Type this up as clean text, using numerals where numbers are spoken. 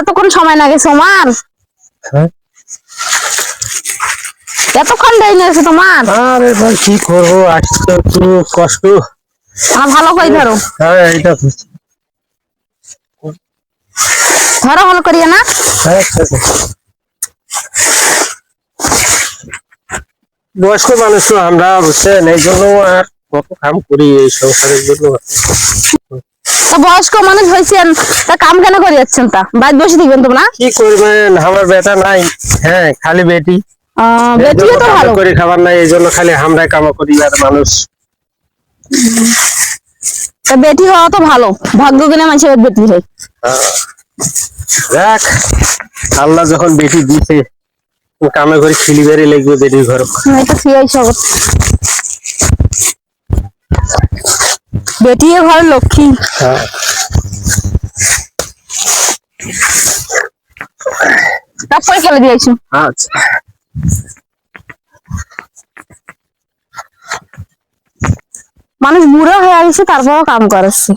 এতক্ষণ সময় লাগে তোমার? এতক্ষণ দেরি নিয়েছে তোমার? আরে ভাই কি করবো, আসতে একটু কষ্ট। ভালো করে ধরো। হ্যাঁ এইটা ধরো ভালো করিয়ে না। আচ্ছা বয়স্ক মানুষ তো আমরা, বুঝছেন, এই জন্য আর কত কাম করি এই সংসারের জন্য। তা বয়স্ক মানুষ হয়েছেন, তা কাম কেন করে যাচ্ছেন? তা বাইরে বসে থাকবেন তোমরা? কি করবেন, আমার বেটা নাই। হ্যাঁ, খালি বেটি। বেটিও তো ভালো করে খাবার নাই, এই জন্য খালি আমরাই কামা করি আর মানুষ। তা বেটি হওয়া তো ভালো, ভাগ্য কিনে মানুষের বেটি হয়। দেখ, আল্লাহ যখন বেটি দিছে, কামে করে খিলি বেড়ে লাগবে বেটির ঘর। এটা ফিয়াই সব বেটি ঘর লক্ষ্মী। তারপরে ফেলে দিয়েছো। আচ্ছা, মানুষ বুড়ো হয়ে গেছে তারপরও কাম করাচ্ছে।